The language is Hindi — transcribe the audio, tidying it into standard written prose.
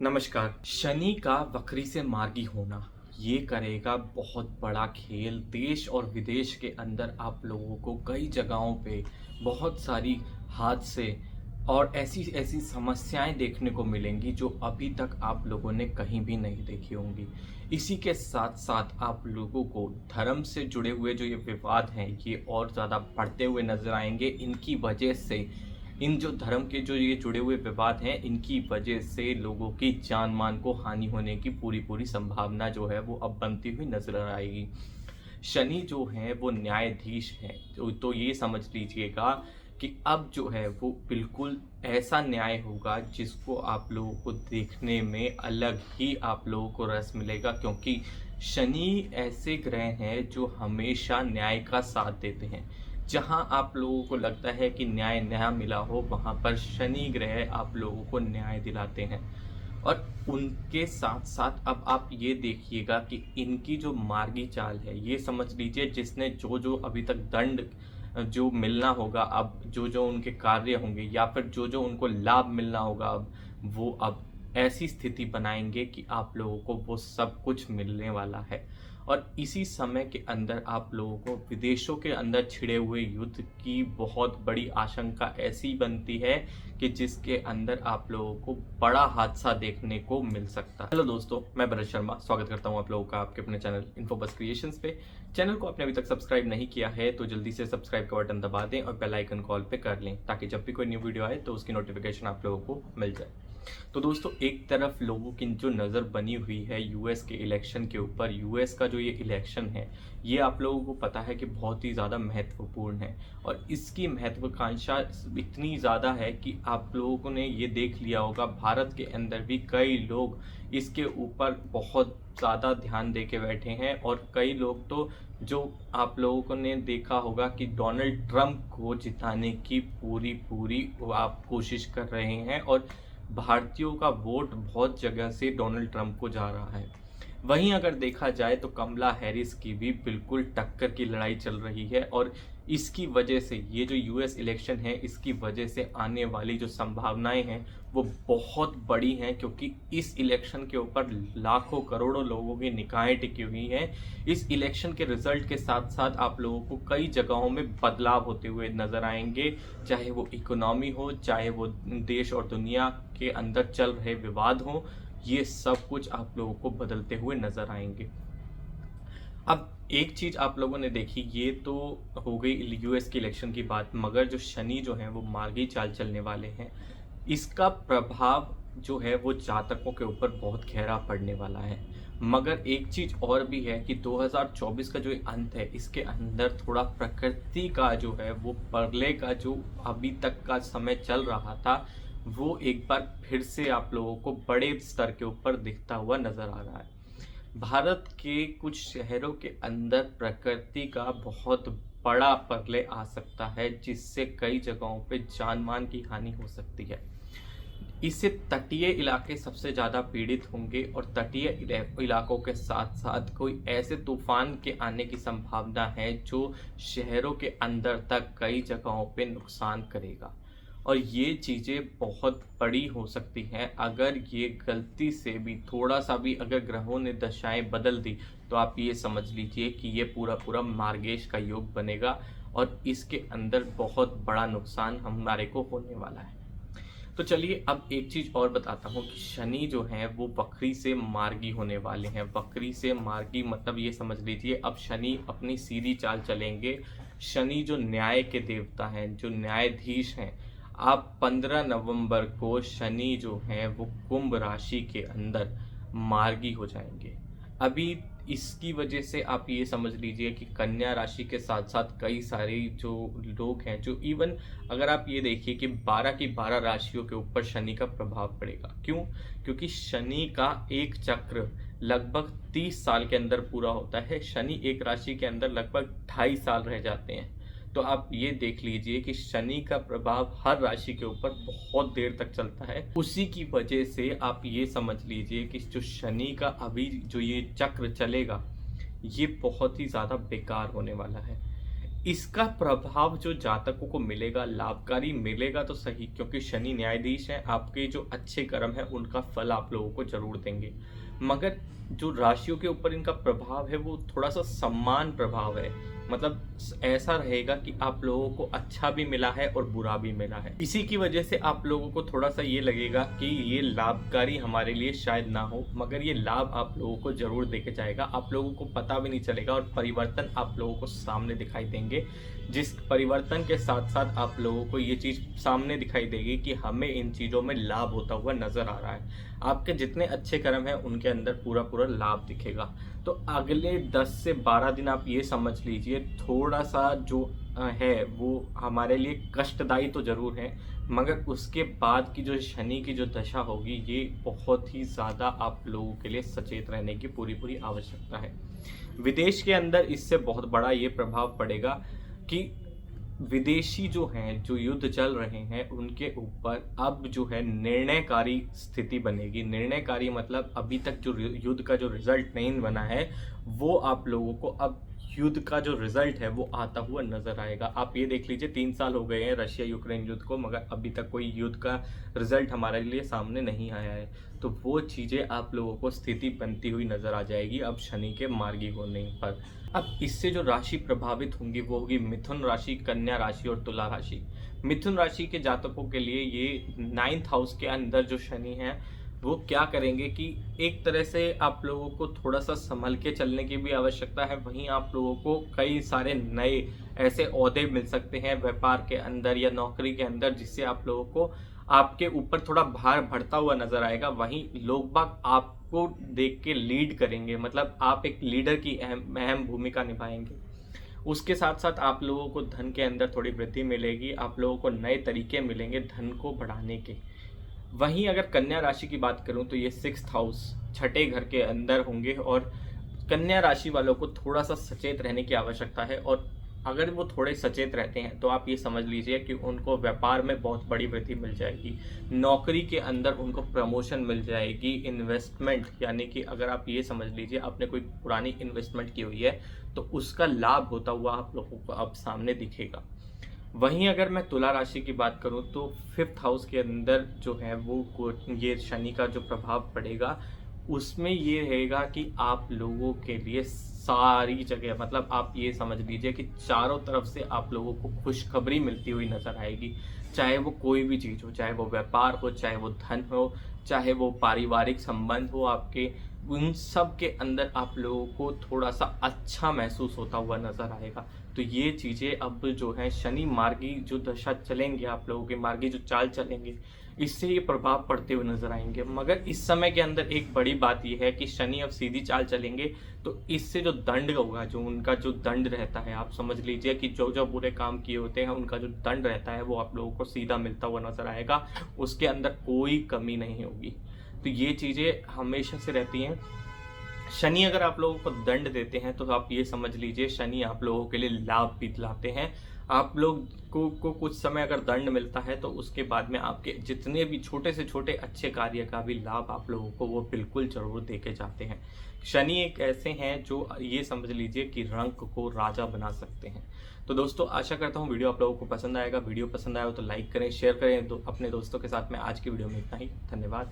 नमस्कार। शनि का वक्री से मार्गी होना ये करेगा बहुत बड़ा खेल। देश और विदेश के अंदर आप लोगों को कई जगहों पे बहुत सारी हादसे और ऐसी ऐसी समस्याएं देखने को मिलेंगी जो अभी तक आप लोगों ने कहीं भी नहीं देखी होंगी। इसी के साथ साथ आप लोगों को धर्म से जुड़े हुए जो ये विवाद हैं ये और ज़्यादा बढ़ते हुए नजर आएंगे। इनकी वजह से इन जो धर्म के जो ये जुड़े हुए विवाद हैं इनकी वजह से लोगों की जान मान को हानि होने की पूरी पूरी संभावना जो है वो अब बनती हुई नजर आएगी। शनि जो है वो न्यायाधीश है, तो ये समझ लीजिएगा कि अब जो है वो बिल्कुल ऐसा न्याय होगा जिसको आप लोगों को देखने में अलग ही आप लोगों को रस मिलेगा, क्योंकि शनि ऐसे ग्रह हैं जो हमेशा न्याय का साथ देते हैं। जहां आप लोगों को लगता है कि न्याय न मिला हो वहां पर शनि ग्रह आप लोगों को न्याय दिलाते हैं। और उनके साथ साथ अब आप ये देखिएगा कि इनकी जो मार्गी चाल है ये समझ लीजिए, जिसने जो जो अभी तक दंड जो मिलना होगा, अब जो जो उनके कार्य होंगे या फिर जो जो उनको लाभ मिलना होगा, अब ऐसी स्थिति बनाएंगे कि आप लोगों को वो सब कुछ मिलने वाला है। और इसी समय के अंदर आप लोगों को विदेशों के अंदर छिड़े हुए युद्ध की बहुत बड़ी आशंका ऐसी बनती है कि जिसके अंदर आप लोगों को बड़ा हादसा देखने को मिल सकता है। हेलो दोस्तों, मैं भरत शर्मा स्वागत करता हूं आप लोगों का आपके अपने चैनल इन्फोबस क्रिएशंस पे। चैनल को आपने अभी तक सब्सक्राइब नहीं किया है तो जल्दी से सब्सक्राइब का बटन दबा दें और बेल आइकन कॉल पे कर लें, ताकि जब भी कोई न्यू वीडियो आए तो उसकी नोटिफिकेशन आप लोगों को मिल जाए। तो दोस्तों, एक तरफ लोगों की जो नज़र बनी हुई है यूएस के इलेक्शन के ऊपर। यूएस का जो ये इलेक्शन है ये आप लोगों को पता है कि बहुत ही ज़्यादा महत्वपूर्ण है, और इसकी महत्वाकांक्षा इतनी ज़्यादा है कि आप लोगों ने ये देख लिया होगा भारत के अंदर भी कई लोग इसके ऊपर बहुत ज़्यादा ध्यान दे के बैठे हैं। और कई लोग तो जो आप लोगों ने देखा होगा कि डोनाल्ड ट्रंप को जिताने की पूरी पूरी आप कोशिश कर रहे हैं, और भारतीयों का वोट बहुत जगह से डोनाल्ड ट्रंप को जा रहा है। वहीं अगर देखा जाए तो कमला हैरिस की भी बिल्कुल टक्कर की लड़ाई चल रही है, और इसकी वजह से ये जो यूएस इलेक्शन है इसकी वजह से आने वाली जो संभावनाएं हैं वो बहुत बड़ी हैं, क्योंकि इस इलेक्शन के ऊपर लाखों करोड़ों लोगों की निगाहें टिकी हुई हैं। इस इलेक्शन के रिजल्ट के साथ साथ आप लोगों को कई जगहों में बदलाव होते हुए नजर आएंगे, चाहे वो इकोनॉमी हो, चाहे वो देश और दुनिया के अंदर चल रहे विवाद हो, ये सब कुछ आप लोगों को बदलते हुए नजर आएंगे। अब एक चीज आप लोगों ने देखी, ये तो हो गई यूएस के इलेक्शन की बात, मगर जो शनि जो है वो मार्गी चाल चलने वाले हैं, इसका प्रभाव जो है वो जातकों के ऊपर बहुत गहरा पड़ने वाला है। मगर एक चीज और भी है कि 2024 का जो अंत है इसके अंदर थोड़ा प्रकृति का जो है वो प्रलय का जो अभी तक का समय चल रहा था वो एक बार फिर से आप लोगों को बड़े स्तर के ऊपर दिखता हुआ नजर आ रहा है। भारत के कुछ शहरों के अंदर प्रकृति का बहुत बड़ा प्रलय आ सकता है, जिससे कई जगहों पे जान मान की हानि हो सकती है। इससे तटीय इलाके सबसे ज़्यादा पीड़ित होंगे, और तटीय इलाकों के साथ साथ कोई ऐसे तूफान के आने की संभावना है जो शहरों के अंदर तक कई जगहों पे नुकसान करेगा। और ये चीज़ें बहुत बड़ी हो सकती हैं अगर ये गलती से भी थोड़ा सा भी अगर ग्रहों ने दशाएं बदल दी, तो आप ये समझ लीजिए कि ये पूरा पूरा मार्गेश का योग बनेगा, और इसके अंदर बहुत बड़ा नुकसान हमारे को होने वाला है। तो चलिए अब एक चीज और बताता हूँ कि शनि जो है वो वक्री से मार्गी होने वाले हैं। वक्री से मार्गी मतलब ये समझ लीजिए अब शनि अपनी सीधी चाल चलेंगे। शनि जो न्याय के देवता हैं, जो न्यायाधीश हैं, आप 15 नवंबर को शनि जो है वो कुंभ राशि के अंदर मार्गी हो जाएंगे। अभी इसकी वजह से आप ये समझ लीजिए कि कन्या राशि के साथ साथ कई सारे जो लोग हैं, जो इवन अगर आप ये देखिए कि 12 की 12 राशियों के ऊपर शनि का प्रभाव पड़ेगा। क्यों? क्योंकि शनि का एक चक्र लगभग 30 साल के अंदर पूरा होता है। शनि एक राशि के अंदर लगभग 2.5 साल रह जाते हैं। तो आप ये देख लीजिए कि शनि का प्रभाव हर राशि के ऊपर बहुत देर तक चलता है। उसी की वजह से आप ये समझ लीजिए कि जो शनि का अभी जो ये चक्र चलेगा ये बहुत ही ज़्यादा बेकार होने वाला है। इसका प्रभाव जो जातकों को मिलेगा, लाभकारी मिलेगा तो सही, क्योंकि शनि न्यायाधीश हैं, आपके जो अच्छे कर्म है उनका फल आप लोगों को जरूर देंगे। मगर जो राशियों के ऊपर इनका प्रभाव है वो थोड़ा सा समान प्रभाव है। मतलब ऐसा रहेगा कि आप लोगों को अच्छा भी मिला है और बुरा भी मिला है। इसी की वजह से आप लोगों को थोड़ा सा ये लगेगा कि ये लाभकारी हमारे लिए शायद ना हो, मगर ये लाभ आप लोगों को जरूर देके जाएगा। आप लोगों को पता भी नहीं चलेगा और परिवर्तन आप लोगों को सामने दिखाई देंगे। जिस परिवर्तन के साथ साथ आप लोगों को ये चीज़ सामने दिखाई देगी कि हमें इन चीज़ों में लाभ होता हुआ नजर आ रहा है। आपके जितने अच्छे कर्म हैं उनके अंदर पूरा पूरा लाभ दिखेगा। तो अगले 10 से 12 दिन आप ये समझ लीजिए, थोड़ा सा जो है वो हमारे लिए कष्टदायी तो ज़रूर है, मगर उसके बाद की जो शनि की जो दशा होगी ये बहुत ही ज़्यादा आप लोगों के लिए सचेत रहने की पूरी पूरी आवश्यकता है। विदेश के अंदर इससे बहुत बड़ा ये प्रभाव पड़ेगा कि विदेशी जो हैं, जो युद्ध चल रहे हैं उनके ऊपर अब जो है निर्णयकारी स्थिति बनेगी। निर्णयकारी मतलब अभी तक जो युद्ध का जो रिजल्ट नहीं बना है वो आप लोगों को अब युद्ध का जो रिजल्ट है वो आता हुआ नजर आएगा। आप ये देख लीजिए, 3 साल हो गए हैं रशिया यूक्रेन युद्ध को, मगर अभी तक कोई युद्ध का रिजल्ट हमारे लिए सामने नहीं आया है। तो वो चीज़ें आप लोगों को स्थिति बनती हुई नजर आ जाएगी अब शनि के मार्गी होने पर। अब इससे जो राशि प्रभावित होंगी वो होगी मिथुन राशि, कन्या राशि और तुला राशि। मिथुन राशि के जातकों के लिए ये 9th हाउस के अंदर जो शनि है वो क्या करेंगे कि एक तरह से आप लोगों को थोड़ा सा संभल के चलने की भी आवश्यकता है। वहीं आप लोगों को कई सारे नए ऐसे ओहदे मिल सकते हैं व्यापार के अंदर या नौकरी के अंदर, जिससे आप लोगों को आपके ऊपर थोड़ा भार बढ़ता हुआ नजर आएगा। वहीं लोग बाग आपको देख के लीड करेंगे, मतलब आप एक लीडर की अहम भूमिका निभाएंगे। उसके साथ साथ आप लोगों को धन के अंदर थोड़ी वृद्धि मिलेगी, आप लोगों को नए तरीके मिलेंगे धन को बढ़ाने के। वहीं अगर कन्या राशि की बात करूं तो ये 6th हाउस, छठे घर के अंदर होंगे, और कन्या राशि वालों को थोड़ा सा सचेत रहने की आवश्यकता है। और अगर वो थोड़े सचेत रहते हैं तो आप ये समझ लीजिए कि उनको व्यापार में बहुत बड़ी वृद्धि मिल जाएगी, नौकरी के अंदर उनको प्रमोशन मिल जाएगी, इन्वेस्टमेंट यानी कि अगर आप ये समझ लीजिए आपने कोई पुरानी इन्वेस्टमेंट की हुई है तो उसका लाभ होता हुआ आप लोगों को अब सामने दिखेगा। वहीं अगर मैं तुला राशि की बात करूं तो 5th हाउस के अंदर जो है वो ये शनि का जो प्रभाव पड़ेगा उसमें ये रहेगा कि आप लोगों के लिए सारी जगह, मतलब आप ये समझ लीजिए कि चारों तरफ से आप लोगों को खुशखबरी मिलती हुई नजर आएगी। चाहे वो कोई भी चीज़ हो, चाहे वो व्यापार हो, चाहे वो धन हो, चाहे वो पारिवारिक संबंध हो आपके, उन सब के अंदर आप लोगों को थोड़ा सा अच्छा महसूस होता हुआ नजर आएगा। तो ये चीज़ें अब जो है शनि मार्गी जो दशा चलेंगे, आप लोगों के मार्गी जो चाल चलेंगे, इससे ये प्रभाव पड़ते हुए नजर आएंगे। मगर इस समय के अंदर एक बड़ी बात यह है कि शनि अब सीधी चाल चलेंगे तो इससे जो दंड होगा, जो उनका जो दंड रहता है, आप समझ लीजिए कि जो जो बुरे काम किए होते हैं उनका जो दंड रहता है वो आप लोगों को सीधा मिलता हुआ नजर आएगा, उसके अंदर कोई कमी नहीं होगी। तो ये चीज़ें हमेशा से रहती हैं। शनि अगर आप लोगों को दंड देते हैं तो आप ये समझ लीजिए शनि आप लोगों के लिए लाभ भी दिलाते हैं। आप लोग को कुछ समय अगर दंड मिलता है तो उसके बाद में आपके जितने भी छोटे से छोटे अच्छे कार्य का भी लाभ आप लोगों को वो बिल्कुल जरूर देके जाते हैं। शनि एक ऐसे हैं जो ये समझ लीजिए कि रंक को राजा बना सकते हैं। तो दोस्तों आशा करता हूँ वीडियो आप लोगों को पसंद आएगा। वीडियो पसंद आया हो तो लाइक करें, शेयर करें, तो अपने दोस्तों के साथ में। आज की वीडियो में इतना ही, धन्यवाद।